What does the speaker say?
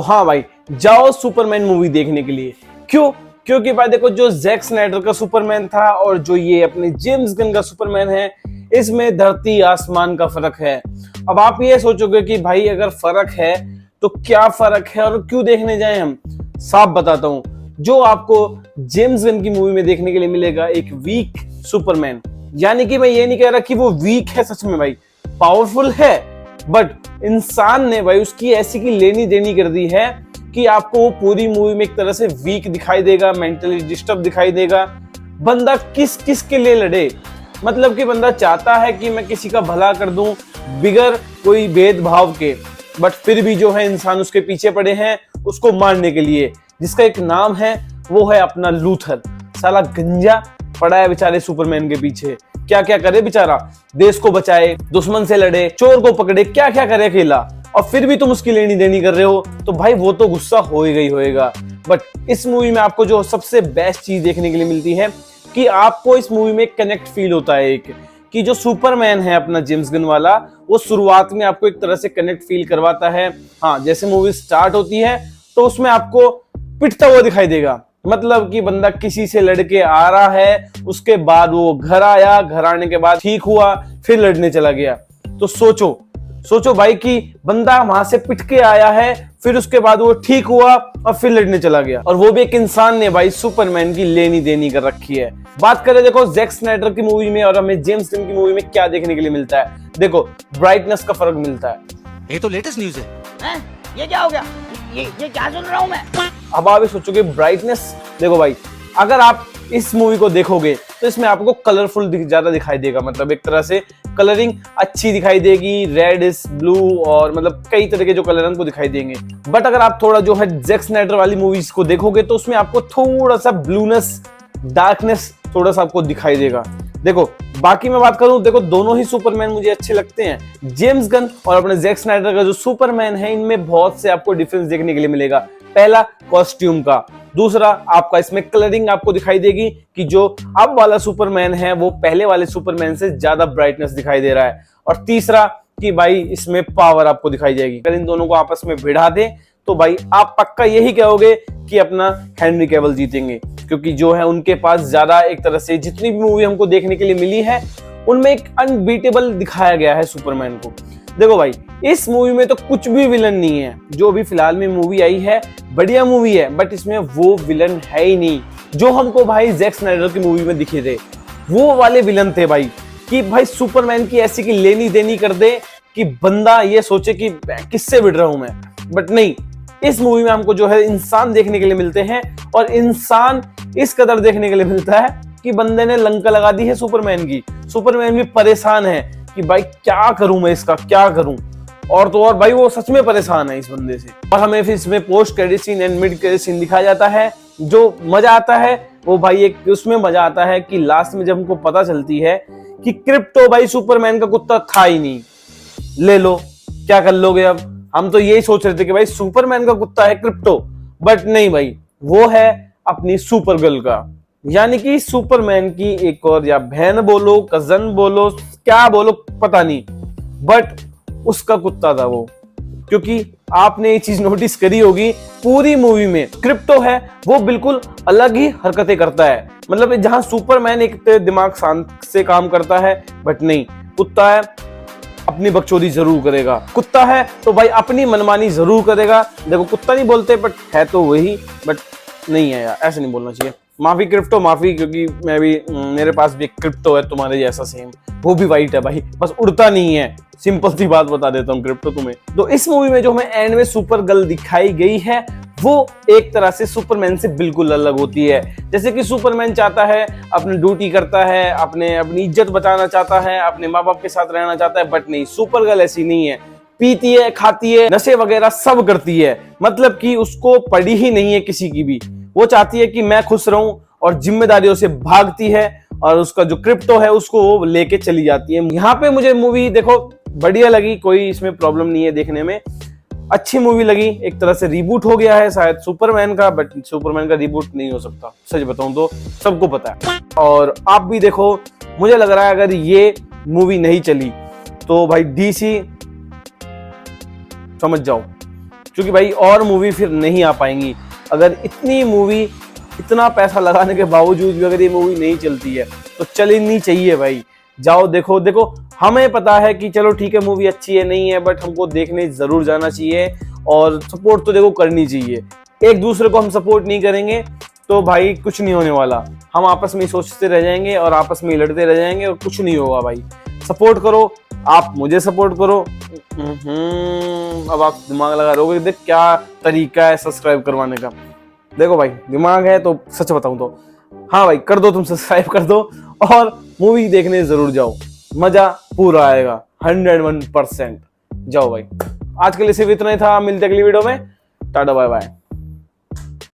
हाँ भाई, जाओ सुपरमैन मूवी देखने के लिए। क्यों? क्योंकि भाई देखो, जो जैक स्नाइडर का सुपरमैन था और जो ये अपने जेम्स गन का सुपरमैन है, इसमें धरती आसमान का फर्क है। अब आप ये सोचोगे कि भाई अगर फर्क है तो क्या फर्क है और क्यों देखने जाएं हम। साफ बताता हूं, जो आपको जेम्स गन की मूवी में देखने के लिए मिलेगा एक वीक सुपरमैन। यानी कि मैं ये नहीं कह रहा कि वो वीक है सच में भाई, पावरफुल है, बट इंसान ने भाई उसकी ऐसी की लेनी देनी कर दी है कि आपको वो पूरी मूवी में एक तरह से वीक दिखाई देगा, मेंटली डिस्टर्ब दिखाई देगा। बंदा किस किस के लिए लड़े, मतलब कि बंदा चाहता है कि मैं किसी का भला कर दूं बिगर कोई भेदभाव के, बट फिर भी जो है इंसान उसके पीछे पड़े हैं उसको मारने के लिए, जिसका एक नाम है, वो है अपना लूथर। साला गंजा पड़ा है बेचारे सुपरमैन के पीछे। क्या क्या करे बेचारा, देश को बचाए, दुश्मन से लड़े, चोर को पकड़े, क्या क्या करे अकेला, और फिर भी तुम उसकी लेनी देनी कर रहे हो, तो भाई वो तो गुस्सा होएगा ही होएगा। बट इस मूवी में आपको जो सबसे बेस्ट चीज देखने के लिए मिलती है कि आपको इस मूवी में कनेक्ट फील होता है, एक कि जो सुपरमैन है अपना जेम्स गन वाला, वो शुरुआत में आपको एक तरह से कनेक्ट फील करवाता है। हाँ, जैसे मूवी स्टार्ट होती है तो उसमें आपको पिटता हुआ दिखाई देगा, मतलब कि बंदा किसी से लड़के आ रहा है, उसके बाद वो घर आया, घर आने के बाद ठीक हुआ, फिर लड़ने चला गया। तो सोचो भाई कि बंदा वहां से पिट के आया है, फिर उसके बाद वो ठीक हुआ और फिर लड़ने चला गया, और वो भी एक इंसान ने भाई सुपरमैन की लेनी देनी कर रखी है। बात करें देखो जैक स्नाइडर की मूवी में और हमें जेम्स गन की मूवी में क्या देखने के लिए मिलता है। देखो, ब्राइटनेस का फर्क मिलता है। ये तो लेटेस्ट न्यूज है। ये क्या हो गया? ये क्या सुन रहा हूँ मैं? अब आप सोचोगे ब्राइटनेस, देखो भाई, अगर आप इस मूवी को देखोगे तो इसमें आपको कलरफुल ज्यादा दिखाई देगा, मतलब एक तरह से कलरिंग अच्छी दिखाई देगी, रेड इज ब्लू, और मतलब कई तरह के जो कलर हमको दिखाई देंगे। बट अगर आप थोड़ा जो है जैक स्नाइडर वाली मूवीज को देखोगे तो उसमें आपको थोड़ा सा ब्लूनेस, डार्कनेस थोड़ा सा आपको दिखाई देगा। देखो, बाकी मैं बात करूं, देखो दोनों ही सुपरमैन मुझे अच्छे लगते हैं। जेम्स गन और अपने जैक स्नाइडर का जो सुपरमैन है, इनमें बहुत से आपको डिफरेंस देखने के लिए मिलेगा। पहला, कॉस्ट्यूम का। दूसरा, आपका इसमें कलरिंग आपको दिखाई देगी कि जो अब वाला सुपरमैन है वो पहले वाले सुपरमैन से ज्यादा ब्राइटनेस दिखाई दे रहा है। और तीसरा कि भाई इसमें पावर आपको दिखाई जाएगी। अगर इन दोनों को आपस में भिड़ा दे तो भाई आप पक्का यही कहोगे कि अपना हेनरी कैविल जीतेंगे, क्योंकि जो है उनके पास ज्यादा एक तरह से जितनी भी मूवी हमको देखने के लिए मिली है उनमें एक अनबीटेबल दिखाया गया है सुपरमैन को। देखो भाई, इस मूवी में तो कुछ भी विलन नहीं है। जो भी फिलहाल में मूवी आई है बढ़िया मूवी है, बट इसमें वो विलन है ही नहीं जो हमको भाई जैक स्नाइडर की मूवी में दिखे थे। वो वाले विलन थे भाई कि भाई सुपरमैन की ऐसी की लेनी देनी कर दे कि बंदा ये सोचे कि किससे भिड़ रहा हूं मैं। बट नहीं, इस मूवी में हमको जो है इंसान देखने के लिए मिलते हैं, और इंसान इस कदर देखने के लिए मिलता है कि बंदे ने लंका लगा दी है सुपरमैन की। सुपरमैन भी परेशान है कि भाई क्या करूं मैं इसका, क्या करूं। और तो और भाई वो सच में परेशान है इस बंदे से। और हमें फिर इसमें post credit scene and mid credit scene दिखाया जाता है। जो मजा आता है वो भाई एक उसमें मजा आता है कि लास्ट में जब हमको पता चलती है कि क्रिप्टो भाई सुपरमैन का कुत्ता था ही नहीं। ले लो, क्या कर लोगे अब। हम तो यही सोच रहे थे कि भाई सुपरमैन का कुत्ता है क्रिप्टो, बट नहीं भाई, वो है अपनी सुपर गर्ल का, यानी कि सुपरमैन की एक और, या बहन बोलो, कजन बोलो, क्या बोलो पता नहीं, बट उसका कुत्ता था वो। क्योंकि आपने ये चीज नोटिस करी होगी, पूरी मूवी में क्रिप्टो है वो बिल्कुल अलग ही हरकतें करता है। मतलब जहां सुपरमैन एक दिमाग शांत से काम करता है, बट नहीं, कुत्ता है अपनी बकचोदी जरूर करेगा। कुत्ता है तो भाई अपनी मनमानी जरूर करेगा। देखो, कुत्ता नहीं बोलते बट है तो वही, बट नहीं है यार, ऐसे नहीं बोलना चाहिए। माफी क्रिप्टो, माफी, क्योंकि मैं भी, मेरे पास भी एक क्रिप्टो है तुम्हारे जैसा सेम, वो भी वाइट है भाई, बस उड़ता नहीं है। सिंपल सी बात बता देता हूँ क्रिप्टो तुम्हें। तो इस मूवी में जो हमें एंड में सुपर गर्ल दिखाई गई है वो एक तरह से सुपरमैन से बिल्कुल अलग होती है। जैसे कि सुपरमैन चाहता है, अपनी ड्यूटी करता है, अपनी इज्जत बचाना चाहता है, अपने माँ बाप के साथ रहना चाहता है, बट नहीं, सुपर गर्ल ऐसी नहीं है। पीती है, खाती है, नशे वगैरह सब करती है, मतलब कि उसको पड़ी ही नहीं है किसी की भी। वो चाहती है कि मैं खुश रहूं और जिम्मेदारियों से भागती है, और उसका जो क्रिप्टो है उसको वो लेके चली जाती है। यहाँ पे मुझे मूवी देखो बढ़िया लगी, कोई इसमें प्रॉब्लम नहीं है देखने में, अच्छी मूवी लगी। एक तरह से रिबूट हो गया है शायद सुपरमैन का, बट सुपरमैन का रिबूट नहीं हो सकता, सच बताऊं तो सबको पता है। और आप भी देखो, मुझे लग रहा है अगर ये मूवी नहीं चली तो भाई डीसी समझ जाओ क्योंकि भाई और मूवी फिर नहीं आ पाएंगी। अगर इतनी मूवी, इतना पैसा लगाने के बावजूद भी अगर ये मूवी नहीं चलती है तो चलनी चाहिए भाई। जाओ देखो। देखो हमें पता है कि चलो ठीक है मूवी अच्छी है नहीं है, बट हमको देखने जरूर जाना चाहिए और सपोर्ट तो देखो करनी चाहिए। एक दूसरे को हम सपोर्ट नहीं करेंगे तो भाई कुछ नहीं होने वाला। हम आपस में ही सोचते रह जाएंगे और आपस में ही लड़ते रह जाएंगे और कुछ नहीं होगा भाई। सपोर्ट करो, आप मुझे सपोर्ट करो। अब आप दिमाग लगा रहे होगे, देख क्या तरीका है सब्सक्राइब करवाने का। देखो भाई दिमाग है तो सच बताऊं तो हाँ भाई कर दो, तुम सब्सक्राइब कर दो और मूवी देखने जरूर जाओ, मजा पूरा आएगा 101%। जाओ भाई। आज के लिए सिर्फ इतना ही था, मिलते अगली वीडियो में। Tata bye bye.